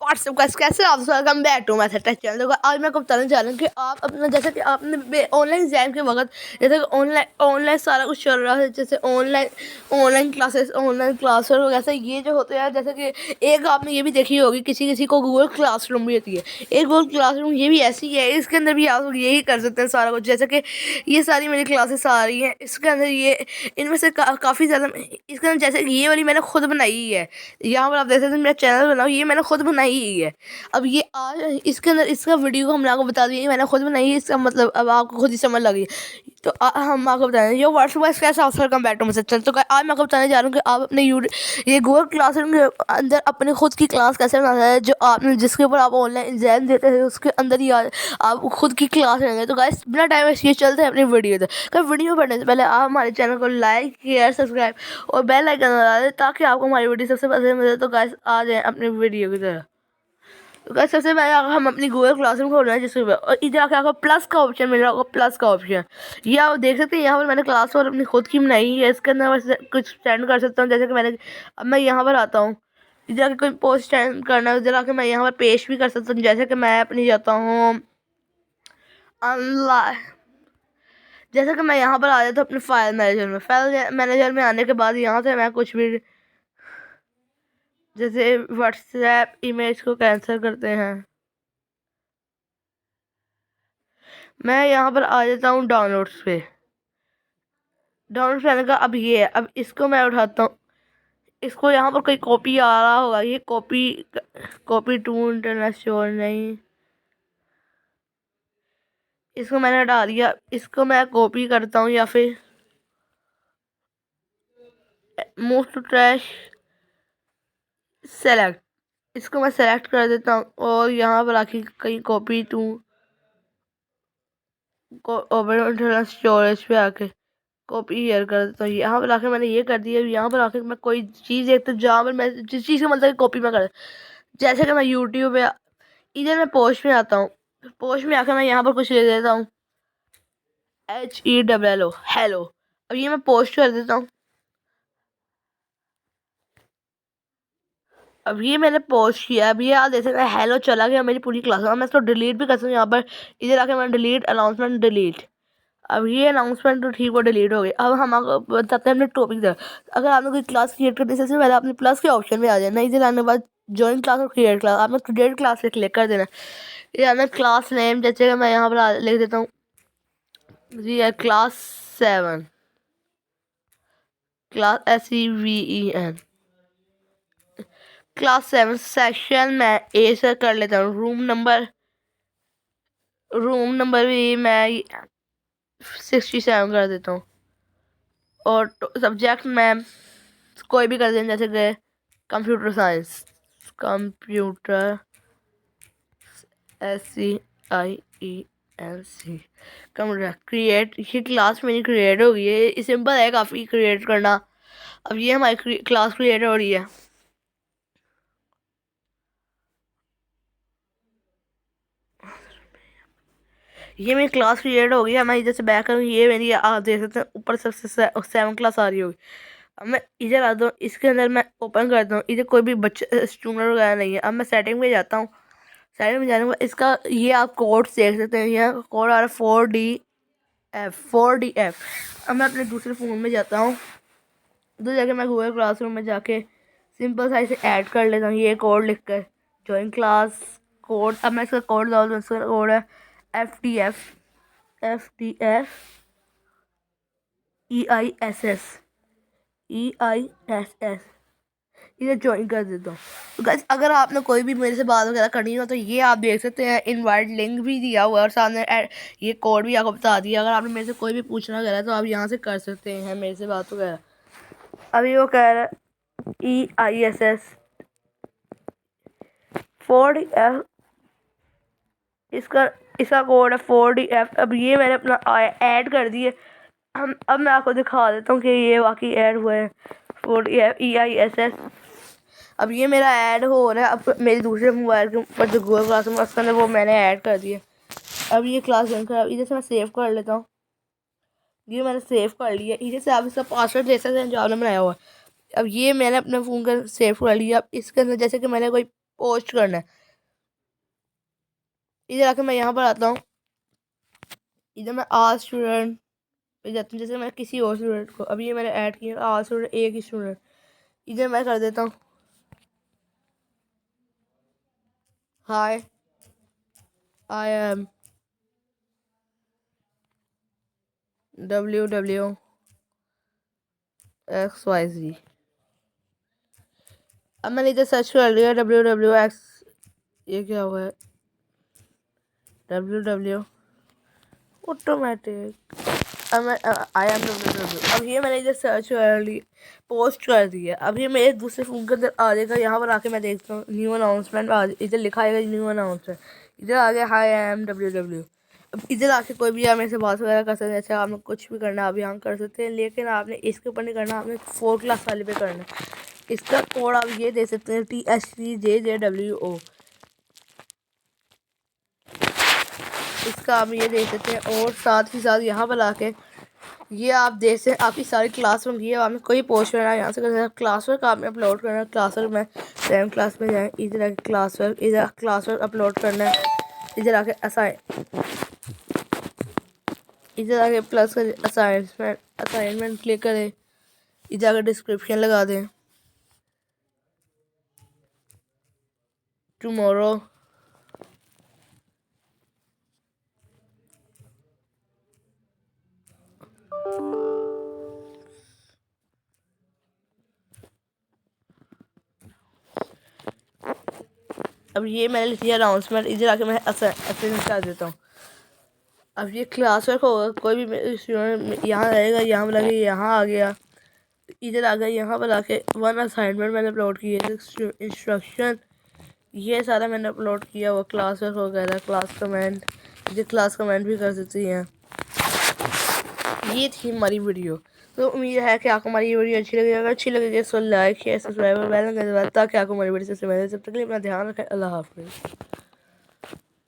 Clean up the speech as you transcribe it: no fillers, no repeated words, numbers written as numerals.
WhatsApp guys, कैसे आप? Welcome back to my channel. तो आज मैं आपको बताने जा रहा हूँ कि आप अपना जैसे कि आपने ऑनलाइन एग्जाम के वक्त जैसे कि ऑनलाइन सारा कुछ चल रहा है, जैसे ऑनलाइन क्लास और वैसे ये जो होते हैं, जैसे कि एक आपने ये भी देखी होगी, किसी किसी को गूगल क्लासरूम भी होती है। एक गूगल क्लासरूम ये भी ऐसी है, इसके अंदर भी आप यही कर सकते हैं सारा कुछ। जैसे कि ये सारी मेरी क्लासेस आ रही हैं, इसके अंदर ये इनमें से काफ़ी ज़्यादा इसके अंदर, जैसे कि ये वाली मैंने खुद बनाई है। यहाँ पर आप देख सकते हैं मेरा चैनल बनाओ, ये मैंने खुद बनाई ही है। अब ये आज इसके अंदर इसका वीडियो हम आपको बता दिए, मैंने खुद बनाई है, इसका मतलब अब आपको खुद ही समझ लगी। तो हम आपको बताएं ये व्हाट्सएप वाइस कैसा अवसर कम बैठो मुझसे चल। तो आज मैं आपको बताने जा रहा हूँ कि आप अपने ये गूगल क्लासरूम के अंदर अपनी खुद की क्लास कैसे बनाना है, जो आपने जिसके ऊपर आप ऑनलाइन एग्जाम देते हैं उसके अंदर ही आप खुद की क्लास लेंगे। तो गाइस बिना टाइम वेस्ट किए चलते हैं अपनी वीडियो तक। वीडियो बढ़ने से पहले आप हमारे चैनल को लाइक शेयर सब्सक्राइब और बेल आइकन दबा दें ताकि आपको हमारी वीडियो सबसे पहले मिले। तो गाइस आ जाएं अपनी वीडियो की तरह। तो गाइस सबसे पहले हम अपनी गूगल क्लासरूम खोल रहे हैं जिसके और इधर आके आपको प्लस का ऑप्शन मिल रहा होगा, प्लस का ऑप्शन ये आप देख सकते हैं। यहाँ पर मैंने क्लास और अपनी खुद की बनाई है, इसके अंदर मैं कुछ सेंड कर सकता हूँ। जैसे कि अब मैं यहाँ पर आता हूँ, इधर आके कोई पोस्ट सेंड करना है, इधर आके मैं यहाँ पर पेश भी कर सकता हूँ। जैसे कि मैं अपनी जाता हूँ ऑनलाइन, जैसे कि मैं यहाँ पर आ जाता हूँ अपने फाइल मैनेजर में आने के बाद यहाँ से मैं कुछ भी जैसे व्हाट्सएप इमेज को कैंसिल करते हैं, मैं यहाँ पर आ जाता हूँ डाउनलोड्स पे। डाउनलोड करने का अब ये है, अब इसको मैं उठाता हूँ, इसको यहाँ पर कोई कॉपी आ रहा होगा, ये कॉपी टू इंटरनेट स्टोर नहीं, इसको मैंने हटा दिया। इसको मैं कॉपी करता हूँ या फिर मूव टू ट्रैश सेलेक्ट, इसको मैं सेलेक्ट कर देता हूँ और यहाँ पर आके कहीं copy to open internal storage पे आके कॉपी हियर कर देता हूँ। यहाँ पर आके मैंने ये कर दिया। यहाँ पर आके मैं कोई चीज़ देखता हूँ जहाँ पर मैं जिस चीज़ का मतलब कॉपी में कर, जैसे कि मैं यूट्यूब पे इधर मैं पोस्ट में आता हूँ, पोस्ट में आकर मैं यहाँ पर कुछ ले देता हूँ HELLO हेलो। अब ये मैं पोस्ट कर देता हूँ। अब ये मैंने पोस्ट किया, अब ये आप देख सकते हैं हेलो चला गया मेरी पूरी क्लास में। मैं इसको डिलीट भी कर सकता हूँ। यहाँ पर इधर आके मैं डिलीट अनाउंसमेंट डिलीट, अब ये अनाउंसमेंट तो ठीक वो डिलीट हो गई। अब हम आपको बताते हैं अपने टॉपिक पर। अगर आपने कोई क्लास क्रिएट करनी है सबसे पहले अपने प्लस के ऑप्शन में आ जाना, इधर आने के बाद ज्वाइन क्लास और क्रिएट क्लास, आपने क्रिएट क्लास पे क्लिक कर देना। ये आना क्लास नेम, जैसे मैं यहाँ पर लिख देता हूँ जी है class 7, class SEVEN, class 7 section मैं ए से कर लेता हूँ। रूम नंबर भी मैं 67 कर देता हूँ और सब्जेक्ट मैं कोई भी कर देना, जैसे कि computer science, computer SCIENC computer create. ये क्लास मेरी क्रिएट हो गई है, सिंपल है काफ़ी क्रिएट करना। अब ये हमारी क्लास क्रिएट हो रही है। ये मेरी क्लास क्रिएट हो गई है। मैं इधर से बैक करूँ, ये मेरी आप देख सकते हैं ऊपर सबसे 7 क्लास आ रही होगी। अब मैं इधर आता हूँ, इसके अंदर मैं ओपन करता हूँ, इधर कोई भी बच्चे स्टूडेंट वगैरह नहीं है। अब मैं सेटिंग में जाता हूँ, सेटिंग में जाने के बाद इसका ये आप कोड देख सकते हैं, यहाँ कोड आ रहा है 4DF। अब मैं अपने दूसरे फ़ोन में जाता हूँ, उधर जाके मैं गूगल क्लासरूम में जाके सिंपल सा इसे ऐड कर लेता हूँ, ये कोड लिख कर ज्वाइन क्लास कोड। अब मैं इसका कोड डाल दूँ, इसका कोड है FTF EISS इसे ज्वाइन कर देता हूँ। तो गाइस अगर आपने कोई भी मेरे से बात वगैरह करनी हो तो ये आप देख सकते हैं, इनवाइट लिंक भी दिया हुआ है और सामने ये कोड भी आपको बता दिया। अगर आपने मेरे से कोई भी पूछना वगैरह तो आप यहाँ से कर सकते हैं मेरे से बात वगैरह। अभी वो कह रहा है EISS 4DF, इसका कोड है 4DF। अब ये मैंने अपना ऐड कर दिए। अब मैं आपको दिखा देता हूँ कि ये वाकई ऐड हुआ है 4DF EISS। अब ये मेरा ऐड हो रहा है। अब मेरे दूसरे मोबाइल के ऊपर जो गूगल क्लास में उसके अंदर वो मैंने ऐड कर दिया। अब ये क्लास ज्वाइन कर, इधर से मैं सेव कर लेता हूँ, ये मैंने सेव कर लिया। इधर से आप इसका पासवर्ड दे सकते हैं जो आपने बनाया हुआ है। अब ये मैंने अपने फ़ोन का सेव कर लिया। अब इसके अंदर जैसे कि मैंने कोई पोस्ट करना है। इधर आके मैं यहाँ पर आता हूँ, इधर मैं आल स्टूडेंट पे जाता हूँ। जैसे मैं किसी और स्टूडेंट को, अभी ये मैंने ऐड किया आल स्टूडेंट, एक ही स्टूडेंट, इधर मैं कर देता हूँ हाय आई एम WWXYZ। अब मैंने इधर सर्च कर लिया WWX, ये क्या हुआ है, WW ऑटोमेटिक। अब मैं आई एम WW, अब ये मैंने इधर सर्च कर ली, पोस्ट कर दिया। अब ये मेरे दूसरे फ़ोन के अंदर आ जाएगा। यहाँ पर आके मैं देखता हूँ न्यू अनाउंसमेंट, इधर लिखा आएगा न्यू अनाउंसमेंट, इधर आ गया हाई आई एम WW। अब इधर आके कोई भी आप मेरे से बात वगैरह कर सकते हैं, अच्छा आपने कुछ भी करना है आप यहाँ कर सकते हैं, लेकिन आपने इसके ऊपर नहीं करना, आपने 4 क्लास वाले पे करना है। इसका कोड आप ये दे सकते हैं THCJJWO, इसका आप ये दे सकते हैं। और साथ ही साथ यहाँ पर आके ये आप देख सकते हैं आपकी सारी क्लास वर्क, ये आपने कोई पोस्ट करना है यहाँ से कर सकते हैं। क्लास वर्क आपने अपलोड करना है, क्लास वर्क में 7 क्लास में जाएँ, इधर आके क्लास वर्क अपलोड करना है, इधर आके इधर आके प्लस कर असाइनमेंट क्लिक करें, इधर आके डिस्क्रिप्शन लगा दें टुमारो। अब ये मैंने लिख दिया अनाउंसमेंट, इधर आके मैं असाइनमेंट कर देता हूँ। अब ये क्लास वर्क होगा, कोई भी स्टूडेंट यहाँ रहेगा, यहाँ पर आके यहाँ आ गया, इधर आ गया, यहाँ पर आके 1 असाइनमेंट मैंने अपलोड किया, इंस्ट्रक्शन ये सारा मैंने अपलोड किया, वो क्लास वर्क वगैरह, क्लास कमेंट, ये क्लास कमेंट भी कर सकती हैं। ये थी हमारी वीडियो। तो उम्मीद है कि आपको हमारी ये वीडियो अच्छी लगी। अगर अच्छी लगी तो लाइक शेयर सब्सक्राइब और बेल आइकन दबाएं ताकि आपको हमारी वीडियो सबसे पहले, जब तक के लिए अपना ध्यान रखें। अल्लाह हाफ़िज़।